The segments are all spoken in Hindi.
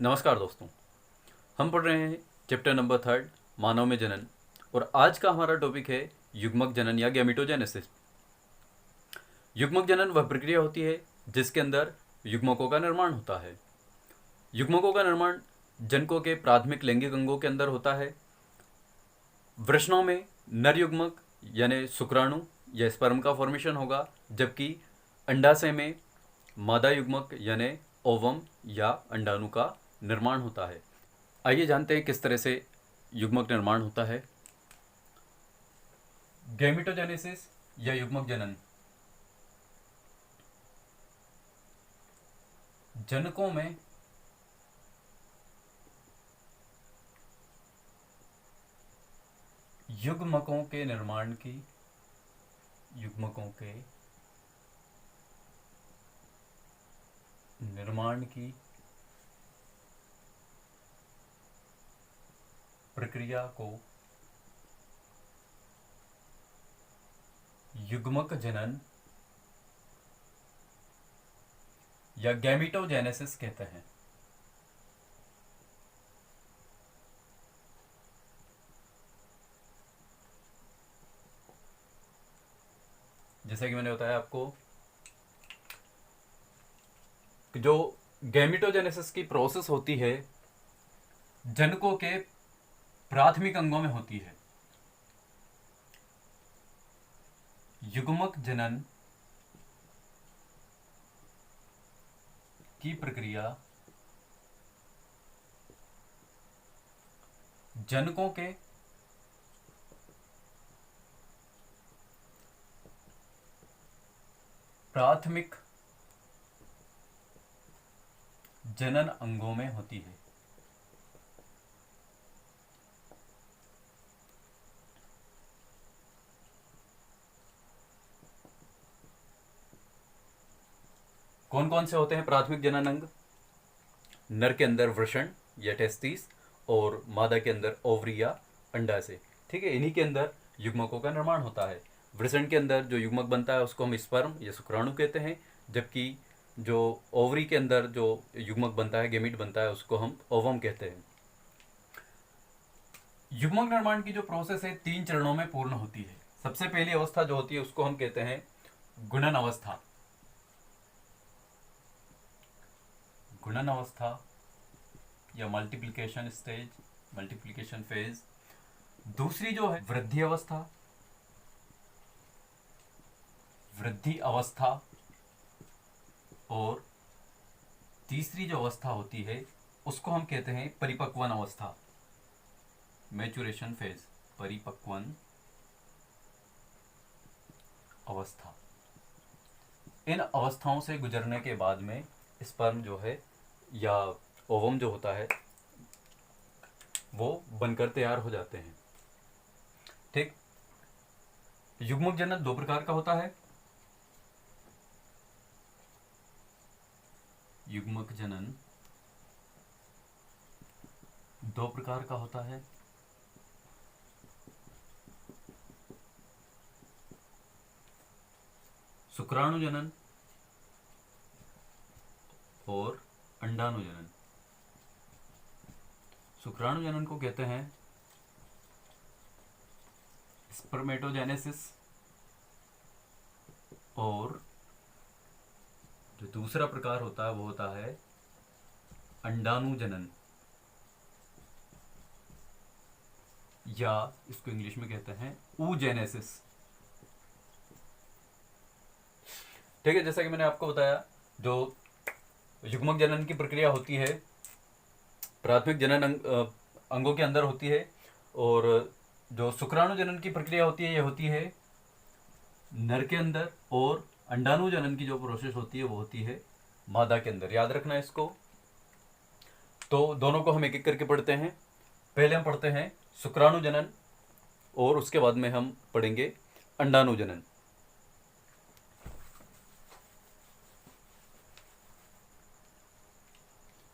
नमस्कार दोस्तों। हम पढ़ रहे हैं चैप्टर नंबर 3 मानव में जनन। और आज का हमारा टॉपिक है युग्मक जनन या गैमेटोजेनेसिस। युग्मक जनन वह प्रक्रिया होती है जिसके अंदर युग्मकों का निर्माण होता है। युग्मकों का निर्माण जनकों के प्राथमिक लैंगिक अंगों के अंदर होता है। वृषणों में नर युग्मक यानी शुक्राणु या स्पर्म का फॉर्मेशन होगा, जबकि अंडाशय में मादा युग्मक यानी ओवम या अंडाणु का निर्माण होता है। आइए जानते हैं किस तरह से युग्मक निर्माण होता है। गैमेटोजेनेसिस या युग्मक जनन जनकों में युग्मकों के निर्माण की प्रक्रिया को युग्मक जनन या गैमेटोजेनेसिस कहते हैं। जैसा कि मैंने बताया आपको कि जो गैमेटोजेनेसिस की प्रोसेस होती है जनकों के प्राथमिक अंगों में होती है। युग्मक जनन की प्रक्रिया जनकों के प्राथमिक जनन अंगों में होती है। कौन कौन से होते हैं प्राथमिक जनन अंग? नर के अंदर वृषण या टेस्टिस और मादा के अंदर ओवरी या अंडाशय। ठीक है, इन्हीं के अंदर युग्मकों का निर्माण होता है। वृषण के अंदर जो युग्मक बनता है उसको हम स्पर्म या शुक्राणु कहते हैं, जबकि जो ओवरी के अंदर जो युग्मक बनता है, गेमिट बनता है, उसको हम ओवम कहते हैं। युग्मक निर्माण की जो प्रोसेस है 3 चरणों में पूर्ण होती है। सबसे पहली अवस्था जो होती है उसको हम कहते हैं गुणन अवस्था। गुणन अवस्था या मल्टीप्लिकेशन स्टेज, मल्टीप्लिकेशन फेज। दूसरी जो है वृद्धि अवस्था, वृद्धि अवस्था। और तीसरी जो अवस्था होती है उसको हम कहते हैं परिपक्वन अवस्था, मैचुरेशन फेज, परिपक्वन अवस्था। इन अवस्थाओं से गुजरने के बाद में स्पर्म जो है या ओवम जो होता है वो बनकर तैयार हो जाते हैं। ठीक, युग्मक जनन 2 प्रकार का होता है। युग्मक जनन 2 प्रकार का होता है। शुक्राणु जनन और अंडाणु जनन। शुक्राणु जनन को कहते हैं स्पर्मेटोजेनेसिस, और जो दूसरा प्रकार होता है वो होता है अंडाणु जनन, या इसको इंग्लिश में कहते हैं oogenesis। ठीक है, जैसा कि मैंने आपको बताया जो युग्मक जनन की प्रक्रिया होती है प्राथमिक जनन अंगों के अंदर होती है, और जो शुक्राणु जनन की प्रक्रिया होती है ये होती है नर के अंदर, और अंडाणु जनन की जो प्रोसेस होती है वो होती है मादा के अंदर। याद रखना है इसको। तो दोनों को हम एक एक करके पढ़ते हैं। पहले हम पढ़ते हैं शुक्राणु जनन और उसके बाद में हम पढ़ेंगे अंडाणु जनन।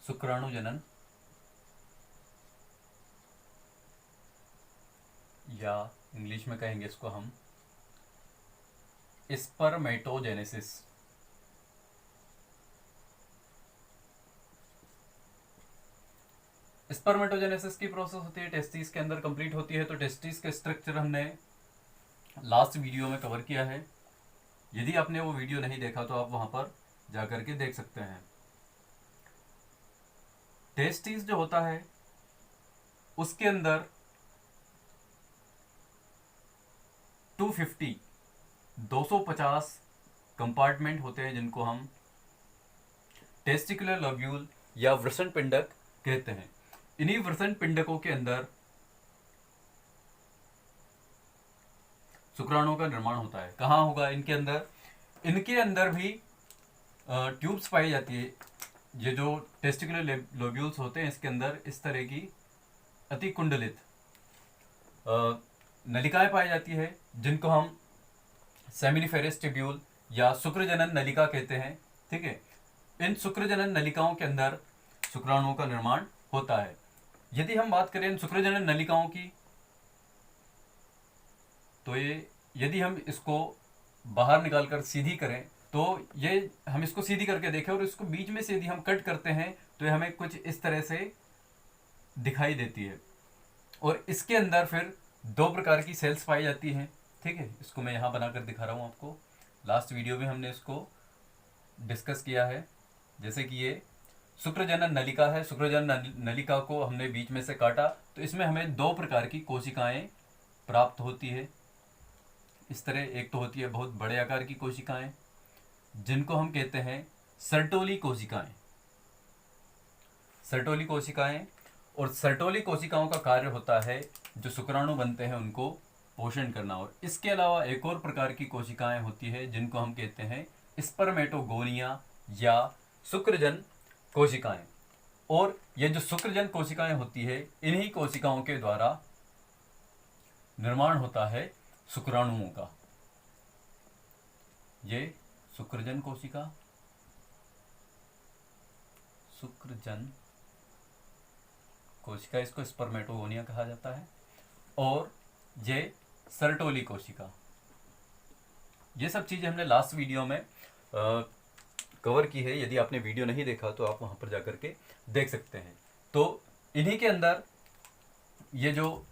शुक्राणु जनन या इंग्लिश में कहेंगे इसको हम स्पर्मेटोजेनेसिस की प्रोसेस होती है टेस्टिस के अंदर कंप्लीट होती है। तो टेस्टिस का स्ट्रक्चर हमने लास्ट वीडियो में कवर किया है। यदि आपने वो वीडियो नहीं देखा तो आप वहां पर जाकर के देख सकते हैं। टेस्टिस जो होता है उसके अंदर 250 कंपार्टमेंट होते हैं जिनको हम टेस्टिकुलर लोब्यूल या वृषण पिंडक कहते हैं। इन्हीं वृषण पिंडकों के अंदर शुक्राणुओं का निर्माण होता है। कहाँ होगा इनके अंदर? इनके अंदर भी ट्यूब्स पाई जाती है। ये जो टेस्टिकुलर लोब्यूल्स होते हैं इसके अंदर इस तरह की अति कुंडलित नलिकाएं पाई जाती है जिनको हम सेमिनिफेरस ट्यूब्यूल या शुक्रजनन नलिका कहते हैं। ठीक है, इन शुक्रजनन नलिकाओं के अंदर शुक्राणुओं का निर्माण होता है। यदि हम बात करें इन शुक्रजनन नलिकाओं की तो ये यदि हम इसको बाहर निकालकर सीधी करें तो ये हम इसको सीधी करके देखें और इसको बीच में से यदि हम कट करते हैं तो ये हमें कुछ इस तरह से दिखाई देती है। और इसके अंदर फिर दो प्रकार की सेल्स पाई जाती हैं। ठीक है, इसको मैं यहाँ बनाकर दिखा रहा हूँ आपको। लास्ट वीडियो में हमने इसको डिस्कस किया है। जैसे कि ये शुक्रजनन नलिका है, शुक्रजनन नलिका को हमने बीच में से काटा तो इसमें हमें दो प्रकार की कोशिकाएं प्राप्त होती है। इस तरह एक तो होती है बहुत बड़े आकार की कोशिकाएं जिनको हम कहते हैं सर्टोली कोशिकाएं। सर्टोली कोशिकाएं, और सर्टोली कोशिकाओं का कार्य होता है जो शुक्राणु बनते हैं उनको पोषण करना। और इसके अलावा एक और प्रकार की कोशिकाएं होती है जिनको हम कहते हैं स्पर्मेटोगोनिया या शुक्रजन कोशिकाएं। और ये जो शुक्रजन कोशिकाएं होती है इन्हीं कोशिकाओं के द्वारा निर्माण होता है शुक्राणुओं का। ये शुक्रजन कोशिका, शुक्रजन कोशिका, इसको स्पर्मेटोगोनिया कहा जाता है। और ये सर्टोली कोशिका। ये सब चीजें हमने लास्ट वीडियो में कवर की है। यदि आपने वीडियो नहीं देखा तो आप वहां पर जाकर के देख सकते हैं। तो इन्हीं के अंदर ये जो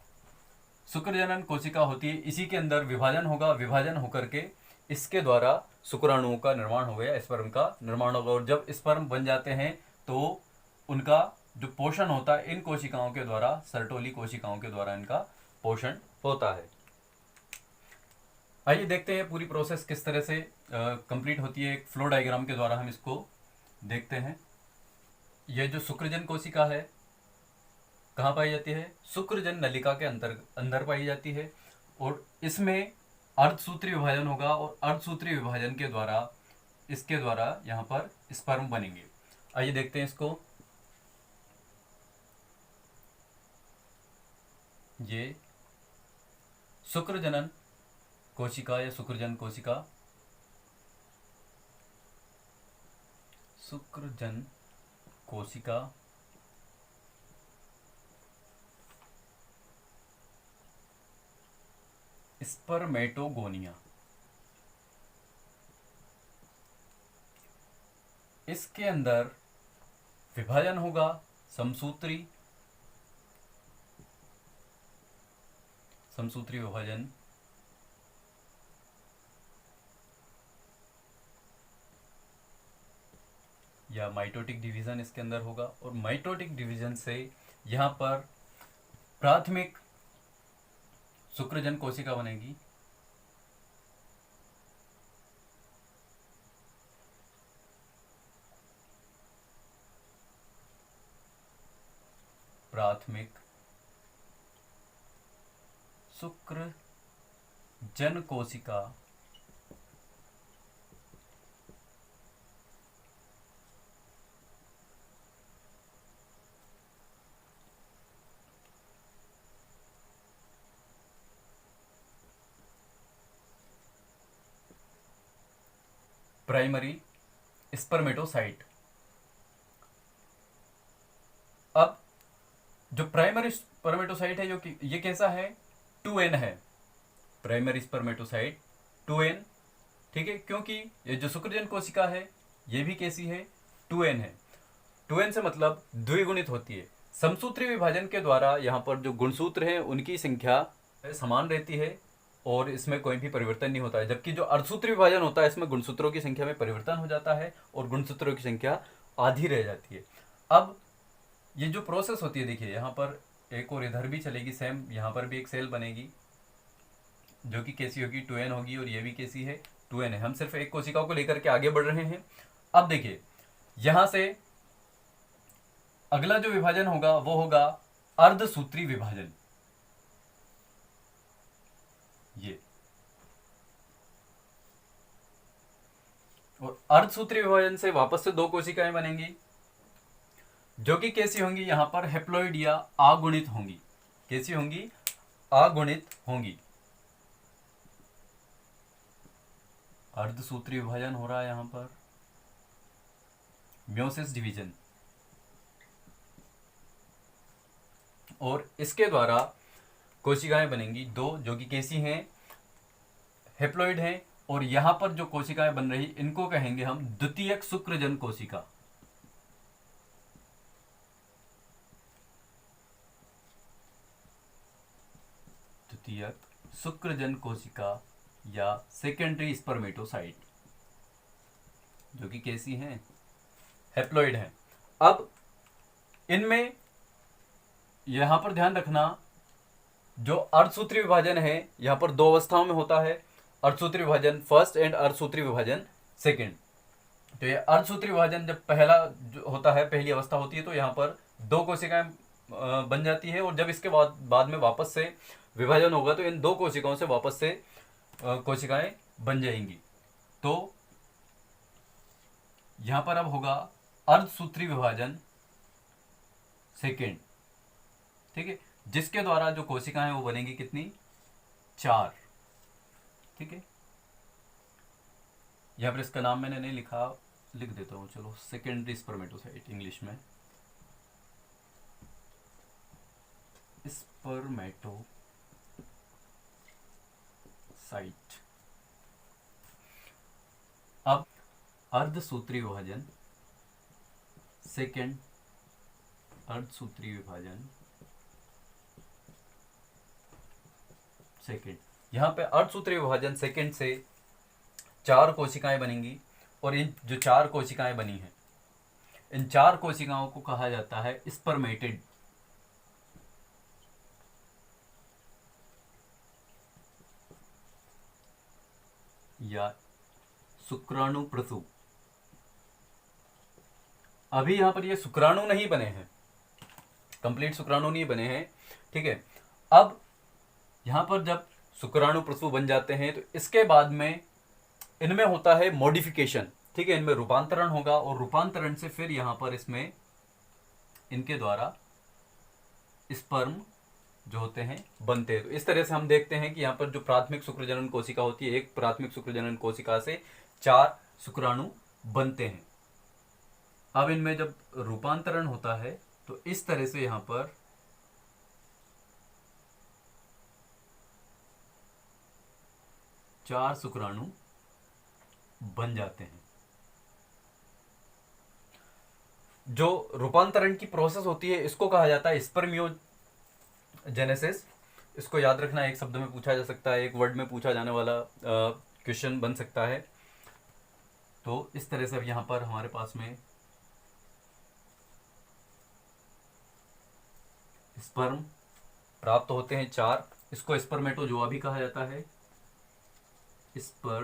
शुक्रजनन कोशिका होती है इसी के अंदर विभाजन होगा। विभाजन होकर के इसके द्वारा शुक्राणुओं का निर्माण हो गया, स्पर्म का निर्माण होगा। और जब स्पर्म बन जाते हैं तो उनका जो पोषण होता है इन कोशिकाओं के द्वारा, सर्टोली कोशिकाओं के द्वारा इनका पोषण होता है। आइए देखते हैं पूरी प्रोसेस किस तरह से कंप्लीट होती है। एक फ्लो डायग्राम के द्वारा हम इसको देखते हैं। यह जो शुक्रजन कोशिका है कहाँ पाई जाती है? शुक्रजन नलिका के अंदर पाई जाती है। और इसमें अर्धसूत्री विभाजन होगा और अर्धसूत्री विभाजन के द्वारा इसके द्वारा यहाँ पर स्पर्म बनेंगे। आइए देखते हैं इसको। ये शुक्रजनन कोशिका या शुक्रजन कोशिका, शुक्रजन कोशिका स्पर्मेटोगोनिया। इसके अंदर विभाजन होगा समसूत्री विभाजन। या माइटोटिक डिवीजन इसके अंदर होगा। और माइटोटिक डिवीजन से यहाँ पर प्राथमिक शुक्रजन कोशिका बनेगी। प्राथमिक शुक्रजन कोशिका प्राइमरी स्पर्मेटोसाइट। अब जो प्राइमरी स्पर्मेटोसाइट है जो कि ये कैसा है? 2n है। Primary spermatocyte 2n। ठीक है, क्योंकि ये जो शुक्रजन कोशिका है ये भी कैसी है? 2n है। 2n से मतलब द्विगुणित होती है। समसूत्री विभाजन के द्वारा यहाँ पर जो गुणसूत्र हैं उनकी संख्या समान रहती है और इसमें कोई भी परिवर्तन नहीं होता है, जबकि जो अर्धसूत्री विभाजन होता है इसमें गुणसूत्रों की संख्या में परिवर्तन हो जाता है और गुणसूत्रों की संख्या आधी रह जाती है। अब ये जो प्रोसेस होती है, देखिए यहाँ पर एक और इधर भी चलेगी सेम, यहाँ पर भी एक सेल बनेगी जो कि कैसी होगी, 2n होगी, और ये भी कैसी है, 2n है। हम सिर्फ एक कोशिका को लेकर के आगे बढ़ रहे हैं। अब देखिए यहां से अगला जो विभाजन होगा वो होगा अर्धसूत्री विभाजन। ये और अर्धसूत्री विभाजन से वापस से दो कोशिकाएं बनेंगी जो कि कैसी होंगी, यहां पर हेप्लॉइड या अगुणित होंगी। कैसी होंगी, अगुणित होंगी। अर्धसूत्री विभाजन हो रहा है यहां पर, म्योसिस डिवीजन, और इसके द्वारा कोशिकाएं बनेंगी दो जो कि कैसी हैं, हेप्लॉइड हैं। और यहां पर जो कोशिकाएं बन रही इनको कहेंगे हम द्वितीयक शुक्रजन कोशिका। द्वितीयक शुक्रजन कोशिका या सेकेंडरी स्पर्मेटोसाइट जो कि कैसी हैं, हेप्लॉइड हैं। अब इनमें यहां पर ध्यान रखना, जो अर्धसूत्री विभाजन है यहां पर दो अवस्थाओं में होता है, अर्धसूत्री विभाजन फर्स्ट एंड अर्धसूत्री विभाजन सेकंड। तो ये अर्धसूत्री विभाजन जब पहला जो होता है, पहली अवस्था होती है, तो यहाँ पर दो कोशिकाएं बन जाती है, और जब इसके बाद में वापस से विभाजन होगा तो इन दो कोशिकाओं से वापस से कोशिकाएं बन जाएंगी। तो यहां पर अब होगा अर्धसूत्री विभाजन सेकेंड, ठीक है, जिसके द्वारा जो कोशिकाएं वो बनेंगी कितनी, 4, ठीक है। यहां पर इसका नाम मैंने नहीं लिखा, लिख देता हूं, चलो, सेकेंडरी स्पर्मेटोसाइट इंग्लिश में, स्पर्मेटोसाइट। अब अर्धसूत्री विभाजन सेकेंड, अर्धसूत्री विभाजन सेकेंड, यहां पे अर्धसूत्री विभाजन सेकेंड से 4 कोशिकाएं बनेंगी, और इन जो 4 कोशिकाएं बनी हैं इन 4 कोशिकाओं को कहा जाता है स्पर्मेटिड या शुक्राणु प्रसू। अभी यहां पर ये शुक्राणु नहीं बने हैं, कंप्लीट शुक्राणु नहीं बने हैं, ठीक है। अब यहां पर जब शुक्राणु प्रसू बन जाते हैं तो इसके बाद में इनमें होता है मॉडिफिकेशन, ठीक है, इनमें रूपांतरण होगा, और रूपांतरण से फिर यहां पर इसमें इनके द्वारा स्पर्म जो होते हैं बनते हैं। तो इस तरह से हम देखते हैं कि यहाँ पर जो प्राथमिक शुक्रजनन कोशिका होती है, एक प्राथमिक शुक्रजनन कोशिका से 4 शुक्राणु बनते हैं। अब इनमें जब रूपांतरण होता है तो इस तरह से यहां पर 4 शुक्राणु बन जाते हैं। जो रूपांतरण की प्रोसेस होती है इसको कहा जाता है स्पर्मियोजेनेसिस। इसको याद रखना, एक शब्द में पूछा जा सकता है, एक वर्ड में पूछा जाने वाला क्वेश्चन बन सकता है। तो इस तरह से अब यहां पर हमारे पास में स्पर्म प्राप्त होते हैं 4, इसको स्पर्मेटोजोआ भी कहा जाता है, स्पर्मेटोजोआ,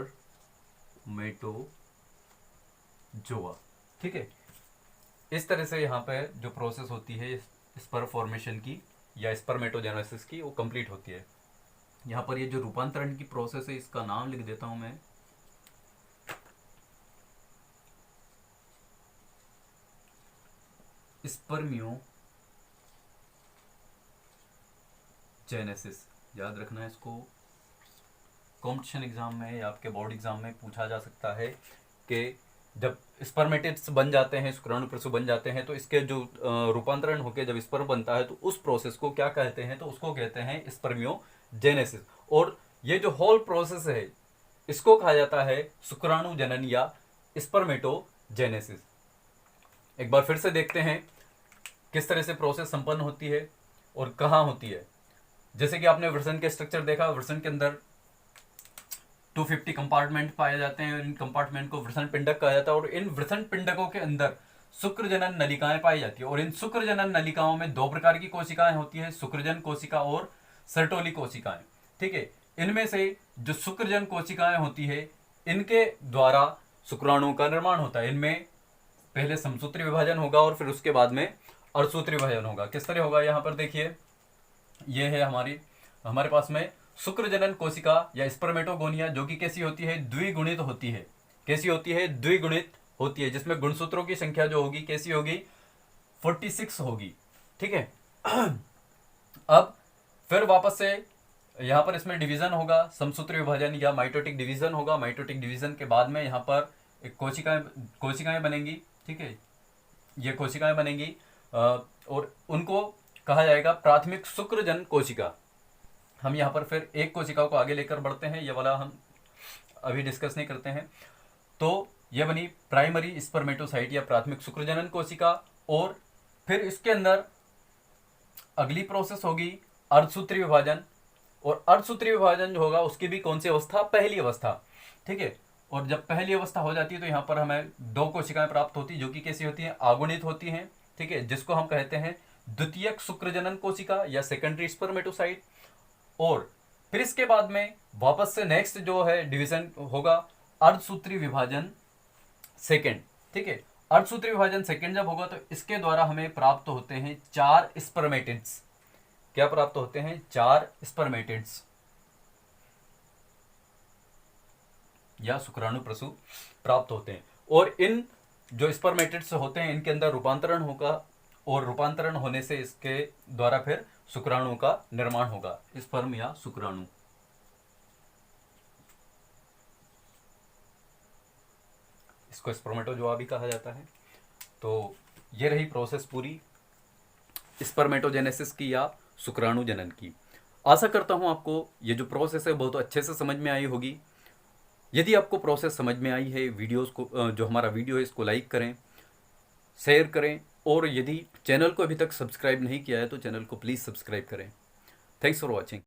ठीक है। इस तरह से यहाँ पे जो प्रोसेस होती है स्पर्म फॉर्मेशन की या स्पर्मेटोजेनेसिस की वो कंप्लीट होती है। यहाँ पर ये जो रूपांतरण की प्रोसेस है इसका नाम लिख देता हूं मैं, स्पर्मियोजेनेसिस। याद रखना है इसको, कॉम्पिटिशन एग्जाम में या आपके बोर्ड एग्जाम में पूछा जा सकता है कि जब स्पर्मेटिड्स बन जाते हैं, शुक्राणु प्रसू बन जाते हैं, तो इसके जो रूपांतरण होकर जब स्पर्म बनता है तो उस प्रोसेस को क्या कहते हैं, तो उसको कहते हैं स्पर्मियोजेनेसिस। और ये जो होल प्रोसेस है इसको कहा जाता है शुक्राणु जनन या स्पर्मेटोजेनेसिस। एक बार फिर से देखते हैं, किस तरह से प्रोसेस संपन्न होती है और कहाँ होती है। जैसे कि आपने वृषण के स्ट्रक्चर देखा, वृषण के अंदर 250 कंपार्टमेंट पाए जाते हैं और इन कंपार्टमेंट को वृषण पिंडक कहा जाता है। और इन वृषण पिंडकों के अंदर शुक्रजनन नलिकाएं पाई जाती है। और इन शुक्रजनन नलिकाओं में दो प्रकार की कोशिकाएं होती है, शुक्रजन कोशिका और सर्टोली कोशिकाएं। ठीक है, इनमें से जो शुक्रजन कोशिकाएं होती है इनके द्वारा शुक्राणुओं का निर्माण होता है। इनमें पहले समसूत्री विभाजन होगा और फिर उसके बाद में अर्धसूत्री विभाजन होगा। किस तरह होगा, यहाँ पर देखिए, ये है हमारे पास में शुक्रजनन कोशिका या स्पर्मेटोगोनिया, जो कि कैसी होती है, द्विगुणित होती है। कैसी होती है, द्विगुणित होती है, जिसमें गुणसूत्रों की संख्या जो होगी कैसी होगी, 46 होगी। ठीक है। अब फिर वापस से यहाँ पर इसमें डिवीजन होगा, समसूत्री विभाजन या माइटोटिक डिवीजन होगा। माइटोटिक डिवीजन के बाद में यहाँ पर एक कोशिकाएं बनेंगी। ठीक है, ये कोशिकाएं बनेंगी और उनको कहा जाएगा प्राथमिक शुक्रजन कोशिका। हम यहाँ पर फिर एक कोशिका को आगे लेकर बढ़ते हैं, ये वाला हम अभी डिस्कस नहीं करते हैं। तो ये बनी प्राइमरी स्पर्मेटोसाइट या प्राथमिक शुक्रजनन कोशिका। और फिर इसके अंदर अगली प्रोसेस होगी अर्धसूत्री विभाजन। और अर्धसूत्री विभाजन जो होगा उसकी भी कौन सी अवस्था, पहली अवस्था। ठीक है, और जब पहली अवस्था हो जाती है तो यहाँ पर हमें दो कोशिकाएं प्राप्त होती है, जो कि कैसी होती हैं, आगुणित होती हैं। ठीक है, जिसको हम कहते हैं द्वितीयक शुक्रजनन कोशिका या सेकेंडरी स्पर्मेटोसाइट। और फिर इसके बाद में वापस से नेक्स्ट जो है डिवीजन होगा अर्धसूत्री विभाजन सेकेंड। ठीक है, अर्धसूत्री विभाजन सेकेंड जब होगा तो इसके द्वारा हमें प्राप्त होते हैं 4 स्पर्मेटिड्स। क्या प्राप्त होते हैं, 4 स्पर्मेटिड्स या शुक्राणु प्रसु प्राप्त होते हैं। और इन जो स्पर्मेटिड्स होते हैं इनके अंदर रूपांतरण होगा और रूपांतरण होने से इसके द्वारा फिर शुक्राणु का निर्माण होगा, स्पर्म या शुक्राणु। इसको स्पर्मेटोजोआ भी कहा जाता है। तो ये रही प्रोसेस पूरी स्पर्मेटोजेनेसिस की या शुक्राणु जनन की। आशा करता हूं आपको ये जो प्रोसेस है बहुत अच्छे से समझ में आई होगी। यदि आपको प्रोसेस समझ में आई है, वीडियोस को जो हमारा वीडियो है इसको लाइक करें, शेयर करें। और यदि चैनल को अभी तक सब्सक्राइब नहीं किया है तो चैनल को प्लीज़ सब्सक्राइब करें। Thanks for watching.